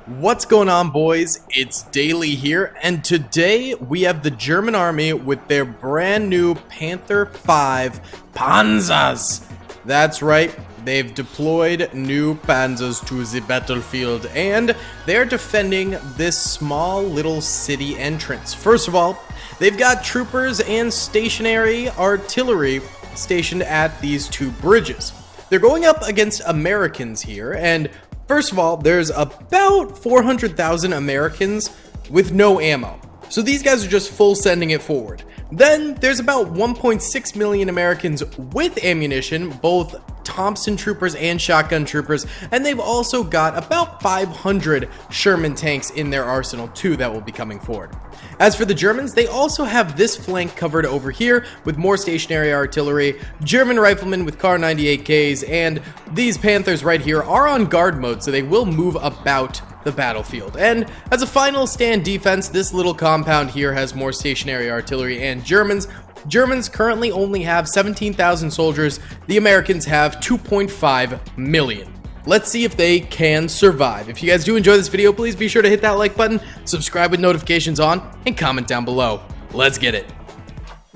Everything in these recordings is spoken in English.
What's going on, boys? It's Daily here, and today we have the German army with their brand new Panther 5 Panzers. That's right, they've deployed new Panzers to the battlefield, and they're defending this small little city entrance. First of all, they've got troopers and stationary artillery stationed at these two bridges. They're going up against Americans here, and first of all, there's about 400,000 Americans with no ammo. So these guys are just full sending it forward. Then there's about 1.6 million Americans with ammunition, both Thompson troopers and shotgun troopers, and they've also got about 500 Sherman tanks in their arsenal too that will be coming forward. As for the Germans, they also have this flank covered over here with more stationary artillery, German riflemen with Kar 98Ks, and these Panthers right here are on guard mode, so they will move about the battlefield. And as a final stand defense, this little compound here has more stationary artillery and Germans. Germans currently only have 17,000 soldiers. The Americans have 2.5 million. Let's see if they can survive. If you guys do enjoy this video, please be sure to hit that like button, subscribe with notifications on, and comment down below. Let's get it.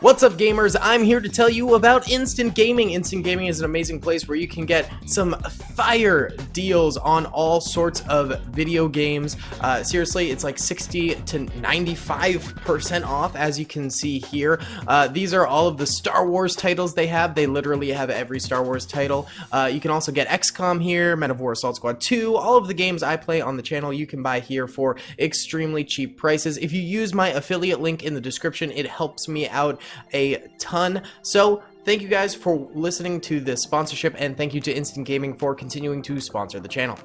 What's up, gamers? I'm here to tell you about Instant Gaming. Instant Gaming is an amazing place where you can get some fire deals on all sorts of video games. Seriously, it's like 60 to 95% off, as you can see here. These are all of the Star Wars titles they have. They literally have every Star Wars title. You can also get XCOM here, Men of War Assault Squad 2. All of the games I play on the channel you can buy here for extremely cheap prices. If you use my affiliate link in the description, it helps me out a ton. So thank you guys for listening to this sponsorship, and thank you to Instant Gaming for continuing to sponsor the channel.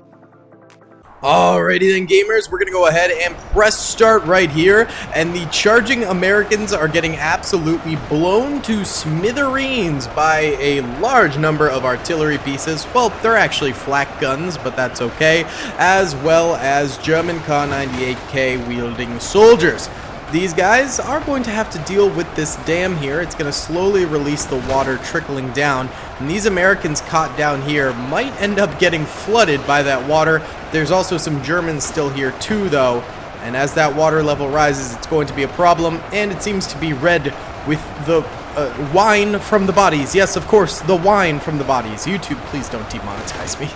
Alrighty then, gamers, we're gonna go ahead and press start right here, and the charging Americans are getting absolutely blown to smithereens by a large number of artillery pieces. Well, they're actually flak guns, but that's okay, as well as German Kar 98K wielding soldiers. These guys are going to have to deal with this dam here. It's going to slowly release the water trickling down, and these Americans caught down here might end up getting flooded by that water. There's also some Germans still here too, though, and as that water level rises, it's going to be a problem, and it seems to be red with the wine from the bodies. Yes, of course, the wine from the bodies. YouTube, please don't demonetize me.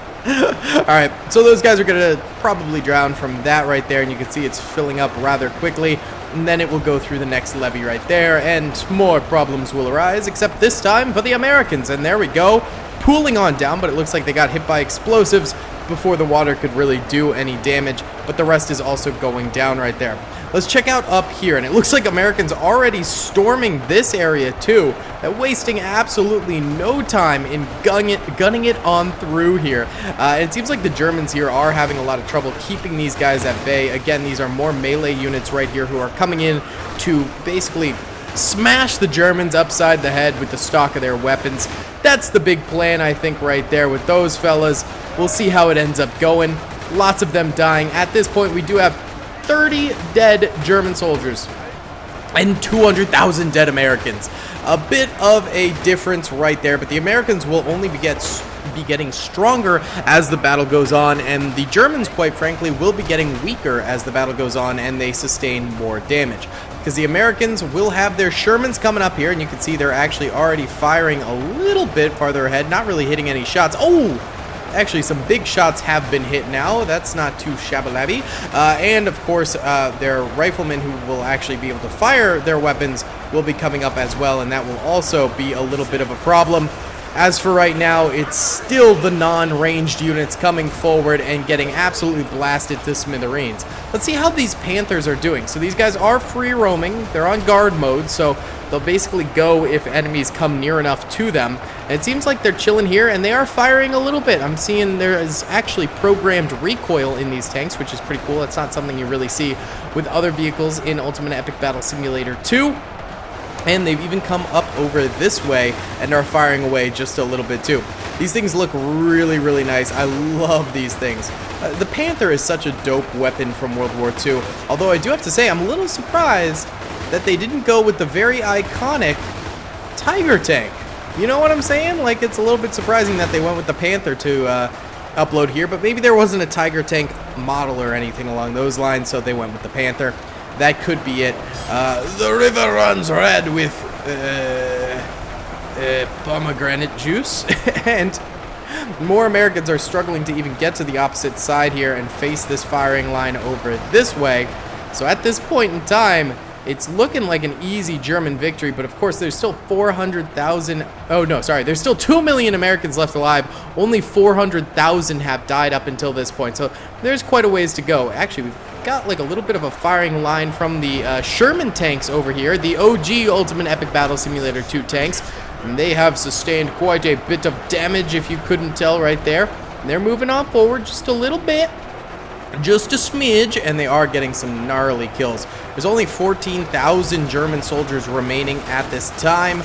Alright, so those guys are going to probably drown from that right there, and you can see it's filling up rather quickly, and then it will go through the next levee right there, and more problems will arise, except this time for the Americans. And there we go, pooling on down, but it looks like they got hit by explosives before the water could really do any damage, but the rest is also going down right there. Let's check out up here, and it looks like Americans already storming this area too, wasting absolutely no time in gunning it on through here. It seems like the Germans here are having a lot of trouble keeping these guys at bay. Again, these are more melee units right here who are coming in to basically smash the Germans upside the head with the stock of their weapons. That's the big plan, I think, right there with those fellas. We'll see how it ends up going. Lots of them dying. At this point, we do have 30 dead German soldiers and 200,000 dead Americans. A bit of a difference right there, but the Americans will only be getting stronger as the battle goes on, and the Germans, quite frankly, will be getting weaker as the battle goes on and they sustain more damage. Because the Americans will have their Shermans coming up here, and you can see they're actually already firing a little bit farther ahead, not really hitting any shots. Oh! Actually, some big shots have been hit now. That's not too shabby. And of course, their riflemen who will actually be able to fire their weapons will be coming up as well, and that will also be a little bit of a problem. As for right now, it's still the non-ranged units coming forward and getting absolutely blasted to smithereens. Let's see how these Panthers are doing. So these guys are free roaming. They're on guard mode, so they'll basically go if enemies come near enough to them. And it seems like they're chilling here, and they are firing a little bit. I'm seeing there is actually programmed recoil in these tanks, which is pretty cool. That's not something you really see with other vehicles in Ultimate Epic Battle Simulator 2. And they've even come up over this way and are firing away just a little bit too. These things look really, really nice. I love these things. The Panther is such a dope weapon from World War II, although I do have to say I'm a little surprised that they didn't go with the very iconic Tiger tank. You know what I'm saying? Like, it's a little bit surprising that they went with the Panther to upload here, but maybe there wasn't a Tiger tank model or anything along those lines, so they went with the Panther. That could be it. The river runs red with pomegranate juice, and more Americans are struggling to even get to the opposite side here and face this firing line over this way. So at this point in time, it's looking like an easy German victory, but of course there's still 400,000, oh no, sorry, there's still 2 million Americans left alive. Only 400,000 have died up until this point, so there's quite a ways to go. Actually, we've got like a little bit of a firing line from the Sherman tanks over here, the OG Ultimate Epic Battle Simulator 2 tanks. And they have sustained quite a bit of damage, if you couldn't tell right there. And they're moving on forward just a little bit. Just a smidge, and they are getting some gnarly kills. There's only 14,000 German soldiers remaining at this time.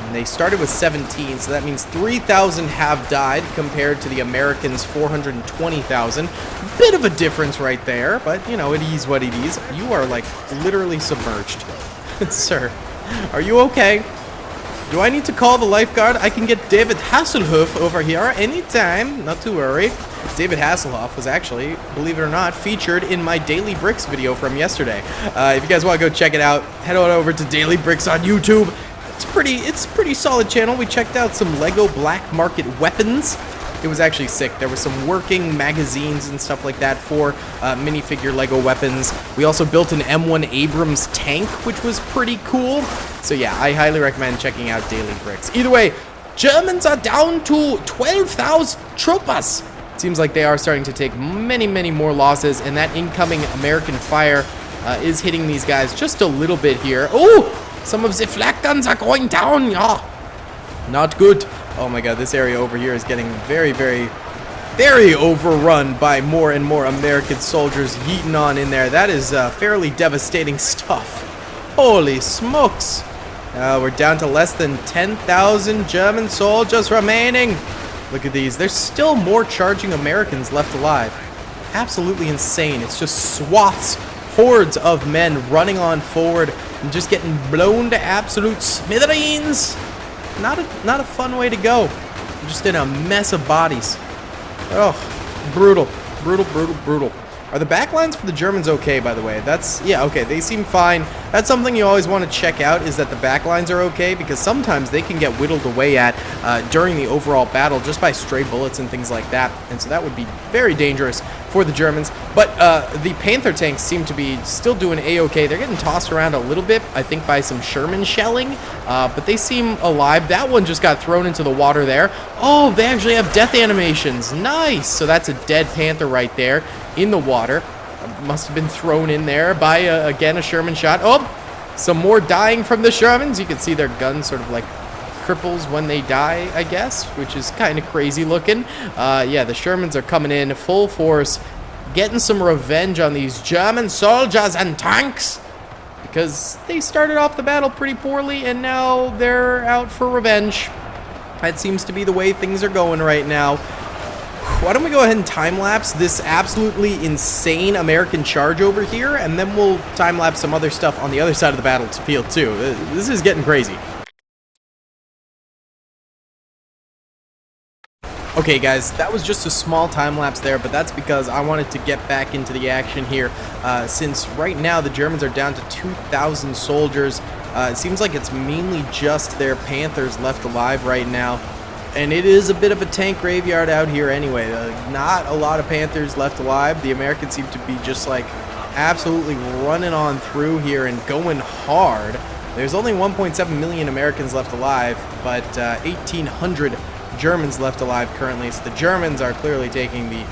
And they started with 17, so that means 3,000 have died compared to the Americans' 420,000. Bit of a difference right there, but you know, it is what it is. You are like literally submerged. Sir, are you okay? Do I need to call the lifeguard? I can get David Hasselhoff over here anytime. Not to worry. David Hasselhoff was actually, believe it or not, featured in my Daily Bricks video from yesterday. If you guys want to go check it out, head on over to Daily Bricks on YouTube. It's a pretty solid channel. We checked out some Lego black market weapons. It was actually sick. There were some working magazines and stuff like that for minifigure Lego weapons. We also built an M1 Abrams tank, which was pretty cool. So yeah, I highly recommend checking out Daily Bricks. Either way, Germans are down to 12,000 troopers. Seems like they are starting to take many, many more losses, and that incoming American fire is hitting these guys just a little bit here. Oh, some of the flak guns are going down. Yeah, not good. Oh my god, this area over here is getting very, very, very overrun by more and more American soldiers yeeting on in there. That is fairly devastating stuff. Holy smokes. We're down to less than 10,000 German soldiers remaining. Look at these. There's still more charging Americans left alive. Absolutely insane. It's just swaths, hordes of men running on forward and just getting blown to absolute smithereens. Not a fun way to go. I'm just in a mess of bodies. Oh, brutal. Brutal, brutal, brutal. Are the backlines for the Germans okay, by the way? Yeah, okay, they seem fine. That's something you always want to check out, is that the backlines are okay, because sometimes they can get whittled away at during the overall battle just by stray bullets and things like that, and so that would be very dangerous for the Germans. But the Panther tanks seem to be still doing A-okay. They're getting tossed around a little bit, I think, by some Sherman shelling, but they seem alive. That one just got thrown into the water there. Oh, they actually have death animations. Nice! So that's a dead Panther right there in the water. Must have been thrown in there by, again, a Sherman shot. Oh, some more dying from the Shermans. You can see their guns sort of like cripples when they die, I guess, which is kind of crazy looking. Yeah, the Shermans are coming in full force, getting some revenge on these German soldiers and tanks, because they started off the battle pretty poorly, and now they're out for revenge. That seems to be the way things are going right now. Why don't we go ahead and time-lapse this absolutely insane American charge over here, and then we'll time-lapse some other stuff on the other side of the battlefield too. This is getting crazy. Okay guys, that was just a small time-lapse there, but that's because I wanted to get back into the action here, since right now the Germans are down to 2,000 soldiers. It seems like it's mainly just their Panthers left alive right now. And it is a bit of a tank graveyard out here anyway. Not a lot of Panthers left alive. The Americans seem to be just like absolutely running on through here and going hard. There's only 1.7 million Americans left alive, but 1,800 Germans left alive currently. So the Germans are clearly taking the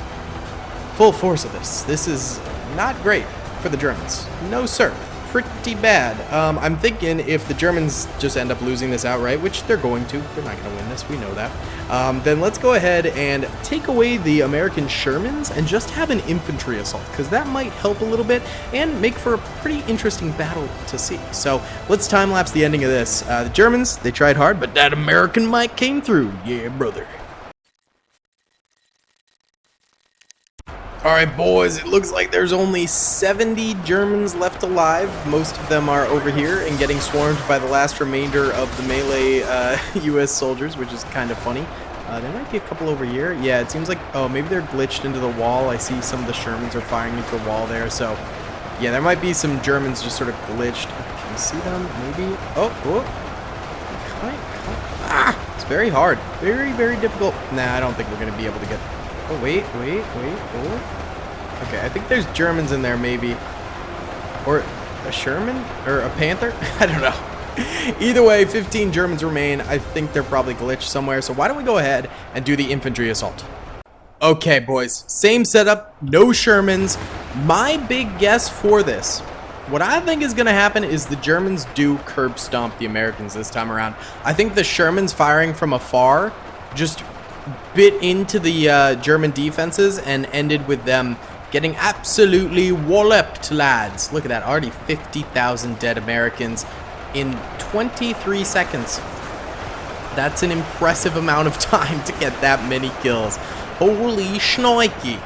full force of this. This is not great for the Germans. No, sir. Pretty bad. I'm thinking if the Germans just end up losing this outright, which they're going to, they're not going to win this, we know that, then let's go ahead and take away the American Shermans and just have an infantry assault, because that might help a little bit and make for a pretty interesting battle to see. So let's time-lapse the ending of this. The Germans, they tried hard, but that American mic came through. Yeah, brother. Alright boys, it looks like there's only 70 Germans left alive. Most of them are over here and getting swarmed by the last remainder of the melee US soldiers, which is kind of funny. There might be a couple over here. Yeah, it seems like, oh, maybe they're glitched into the wall. I see some of the Shermans are firing into the wall there. So, yeah, there might be some Germans just sort of glitched. Can you see them? Maybe. Oh. Ah, it's very hard. Very, very difficult. Nah, I don't think we're going to be able to get... Oh, wait. Oh. Okay, I think there's Germans in there, maybe. Or a Sherman? Or a Panther? I don't know. Either way, 15 Germans remain. I think they're probably glitched somewhere. So why don't we go ahead and do the infantry assault? Okay, boys. Same setup. No Shermans. My big guess for this, what I think is going to happen is the Germans do curb stomp the Americans this time around. I think the Shermans firing from afar just bit into the German defenses and ended with them getting absolutely walloped, lads. Look at that. Already 50,000 dead Americans in 23 seconds. That's an impressive amount of time to get that many kills. Holy shnikey.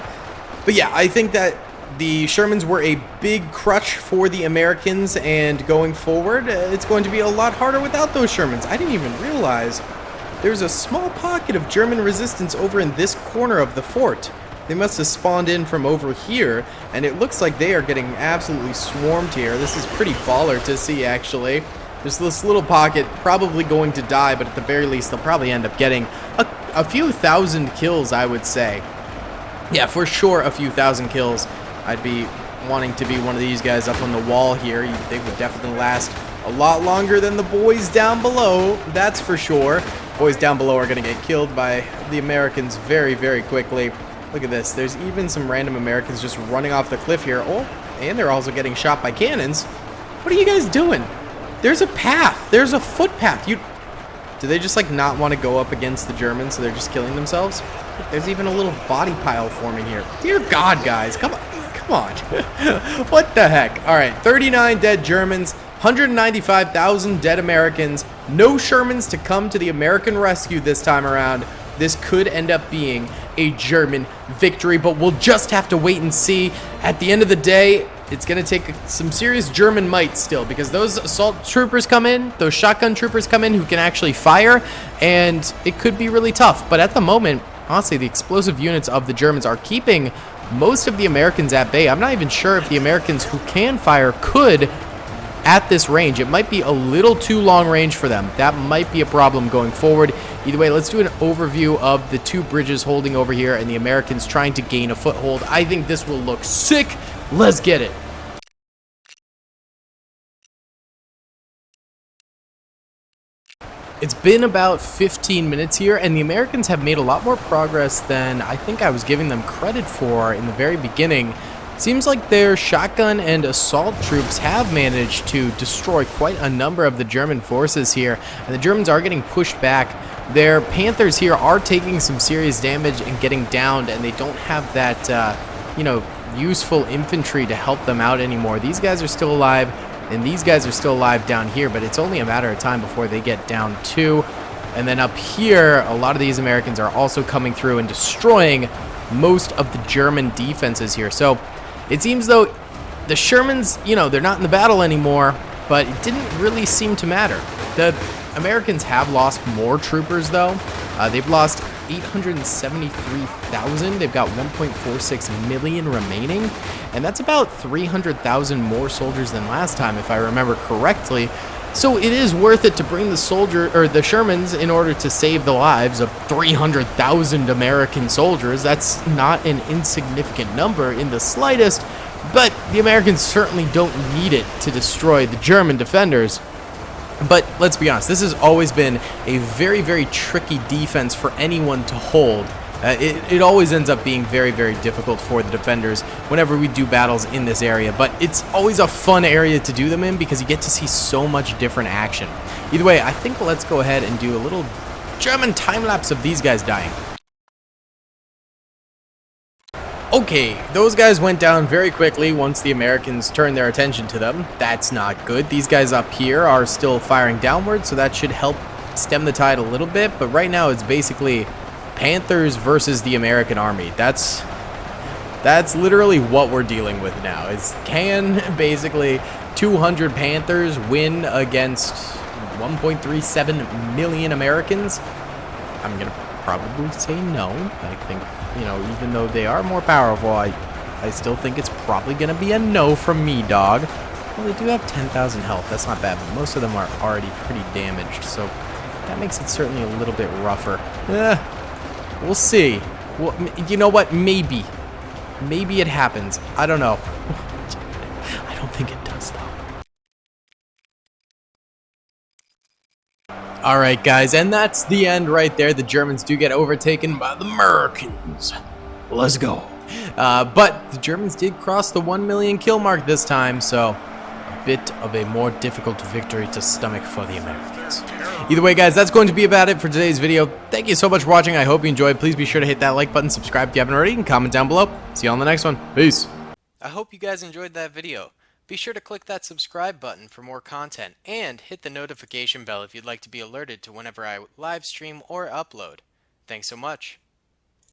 But yeah, I think that the Shermans were a big crutch for the Americans, and going forward, it's going to be a lot harder without those Shermans. I didn't even realize there's a small pocket of German resistance over in this corner of the fort. They must have spawned in from over here, and it looks like they are getting absolutely swarmed here. This is pretty baller to see, actually. There's this little pocket, probably going to die, but at the very least, they'll probably end up getting a few thousand kills, I would say. Yeah, for sure, a few thousand kills. I'd be wanting to be one of these guys up on the wall here. They would definitely last a lot longer than the boys down below, that's for sure. Boys down below are going to get killed by the Americans very, very quickly. Look at this. There's even some random Americans just running off the cliff here. Oh, and they're also getting shot by cannons. What are you guys doing? There's a path. There's a footpath. Do they just, like, not want to go up against the Germans, so they're just killing themselves? There's even a little body pile forming here. Dear God, guys. Come on. Come on. What the heck? All right. 39 dead Germans. 195,000 dead Americans. No Shermans to come to the American rescue this time around. This could end up being a German victory, but we'll just have to wait and see. At the end of the day, it's going to take some serious German might still, because those assault troopers come in, those shotgun troopers come in who can actually fire, and it could be really tough. But at the moment, honestly, the explosive units of the Germans are keeping most of the Americans at bay. I'm not even sure if the Americans who can fire could at this range. It might be a little too long range for them. That might be a problem going forward. Either way, let's do an overview of the two bridges holding over here and the Americans trying to gain a foothold. I think this will look sick. Let's get it. It's been about 15 minutes here, and the Americans have made a lot more progress than I think I was giving them credit for in the very beginning. Seems like their shotgun and assault troops have managed to destroy quite a number of the German forces here, and the Germans are getting pushed back. Their Panthers here are taking some serious damage and getting downed, and they don't have that, useful infantry to help them out anymore. These guys are still alive, and these guys are still alive down here, but it's only a matter of time before they get down too. And then up here, a lot of these Americans are also coming through and destroying most of the German defenses here. So it seems though the Shermans, they're not in the battle anymore, but it didn't really seem to matter. The Americans have lost more troopers though. They've lost 873,000. They've got 1.46 million remaining, and that's about 300,000 more soldiers than last time, if I remember correctly. So it is worth it to bring the Shermans in order to save the lives of 300,000 American soldiers. That's not an insignificant number in the slightest, but the Americans certainly don't need it to destroy the German defenders. But let's be honest, this has always been a very, very tricky defense for anyone to hold. It always ends up being very, very difficult for the defenders whenever we do battles in this area, but it's always a fun area to do them in because you get to see so much different action. Either way, I think let's go ahead and do a little German time-lapse of these guys dying. Okay, those guys went down very quickly once the Americans turned their attention to them. That's not good. These guys up here are still firing downward, so that should help stem the tide a little bit, but right now it's basically Panthers versus the American army. That's literally what we're dealing with now. Can basically 200 Panthers win against 1.37 million Americans? I'm gonna probably say no. I think, you know, even though they are more powerful, I still think it's probably going to be a no from me, dog. Well, they do have 10,000 health. That's not bad, but most of them are already pretty damaged, so that makes it certainly a little bit rougher. We'll see. Well, you know what? Maybe. Maybe it happens. I don't know. I don't think it does, though. Alright, guys, and that's the end right there. The Germans do get overtaken by the Americans. Let's go. But the Germans did cross the 1 million kill mark this time, so a bit of a more difficult victory to stomach for the Americans. Either way, guys, that's going to be about it for today's video. Thank you so much for watching. I hope you enjoyed. Please be sure to hit that like button, subscribe if you haven't already, and comment down below. See you on the next one. Peace. I hope you guys enjoyed that video. Be sure to click that subscribe button for more content, and hit the notification bell if you'd like to be alerted to whenever I live stream or upload. Thanks so much.